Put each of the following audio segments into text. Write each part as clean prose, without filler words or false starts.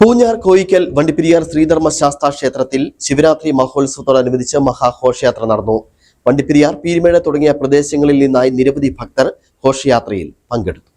പൂഞ്ഞാർ കോയിക്കൽ വണ്ടിപ്പെരിയാർ ശ്രീധർമ്മശാസ്താ ക്ഷേത്രത്തിൽ ശിവരാത്രി മഹോത്സവത്തോടനുബന്ധിച്ച് മഹാഘോഷയാത്ര നടന്നു. വണ്ടിപ്പെരിയാർ, പീരുമേട് തുടങ്ങിയ പ്രദേശങ്ങളിൽ നിന്നായി നിരവധി ഭക്തർ ഘോഷയാത്രയിൽ പങ്കെടുത്തു.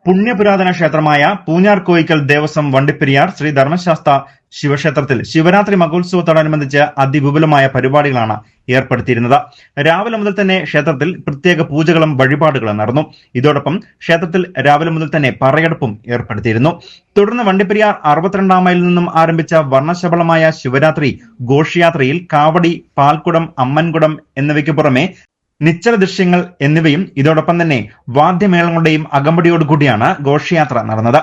പുണ്യപുരാതന ക്ഷേത്രമായ പൂഞ്ഞാർ കോയിക്കൽ ദേവസ്വം വണ്ടിപ്പെരിയാർ ശ്രീ ധർമ്മശാസ്ത ശിവക്ഷേത്രത്തിൽ ശിവരാത്രി മഹോത്സവത്തോടനുബന്ധിച്ച് അതിവിപുലമായ പരിപാടികളാണ് ഏർപ്പെടുത്തിയിരുന്നത്. രാവിലെ മുതൽ തന്നെ ക്ഷേത്രത്തിൽ പ്രത്യേക പൂജകളും വഴിപാടുകളും നടന്നു. ഇതോടൊപ്പം ക്ഷേത്രത്തിൽ രാവിലെ മുതൽ തന്നെ പറയെടുപ്പും ഏർപ്പെടുത്തിയിരുന്നു. തുടർന്ന് വണ്ടിപ്പെരിയാർ 62 മൈലിൽ നിന്നും ആരംഭിച്ച വർണ്ണശബളമായ ശിവരാത്രി ഘോഷയാത്രയിൽ കാവടി, പാൽക്കുടം, അമ്മൻകുടം എന്നിവയ്ക്ക് പുറമെ നിശ്ചല ദൃശ്യങ്ങൾ എന്നിവയും ഇതോടൊപ്പം തന്നെ വാദ്യമേളങ്ങളുടെയും അകമ്പടിയോടുകൂടിയാണ് ഘോഷയാത്ര നടന്നത്.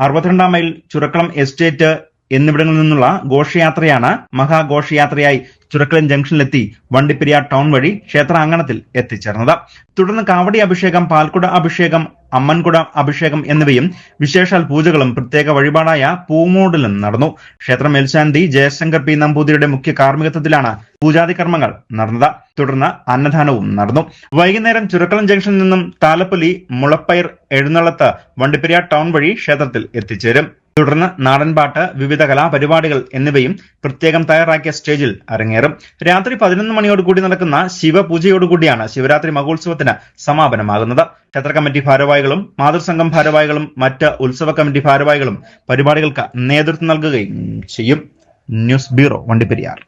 അറുപത്തിരണ്ടാം മൈൽ ചുരക്കളം എസ്റ്റേറ്റ് എന്നിവിടങ്ങളിൽ നിന്നുള്ള ഘോഷയാത്രയാണ് മഹാഘോഷയാത്രയായി ചുരക്കലം ജംഗ്ഷനിലെത്തി വണ്ടിപ്പെരിയാർ ടൗൺ വഴി ക്ഷേത്രാങ്കണത്തിൽ എത്തിച്ചേർന്നത്. തുടർന്ന് കാവടി അഭിഷേകം, പാൽക്കുട അഭിഷേകം, അമ്മൻകുട അഭിഷേകം എന്നിവയും വിശേഷാൽ പൂജകളും പ്രത്യേക വഴിപാടായ പൂമൂടലും നടന്നു. ക്ഷേത്ര മേൽശാന്തി ജയശങ്കർ പി നമ്പൂതിരിയുടെ മുഖ്യ കാർമ്മികത്വത്തിലാണ് പൂജാതി കർമ്മങ്ങൾ നടന്നത്. തുടർന്ന് അന്നദാനവും നടന്നു. വൈകുന്നേരം ചുരക്കലം ജംഗ്ഷനിൽ നിന്നും താലപ്പൊലി, മുളപ്പയർ എഴുന്നള്ളത്ത് വണ്ടിപ്പെരിയാർ ടൗൺ വഴി ക്ഷേത്രത്തിൽ എത്തിച്ചേരും. തുടർന്ന് നാടൻപാട്ട്, വിവിധ കലാപരിപാടികൾ എന്നിവയും പ്രത്യേകം തയ്യാറാക്കിയ സ്റ്റേജിൽ അരങ്ങേറും. രാത്രി 11 മണിയോടുകൂടി നടക്കുന്ന ശിവപൂജയോടുകൂടിയാണ് ശിവരാത്രി മഹോത്സവത്തിന് സമാപനമാകുന്നത്. ക്ഷേത്ര കമ്മിറ്റി ഭാരവാഹികളും മാതൃസംഘം ഭാരവാഹികളും മറ്റ് ഉത്സവ കമ്മിറ്റി ഭാരവാഹികളും പരിപാടികൾക്ക് നേതൃത്വം നൽകുകയും ചെയ്യും. News bureau, Vandiperiyar.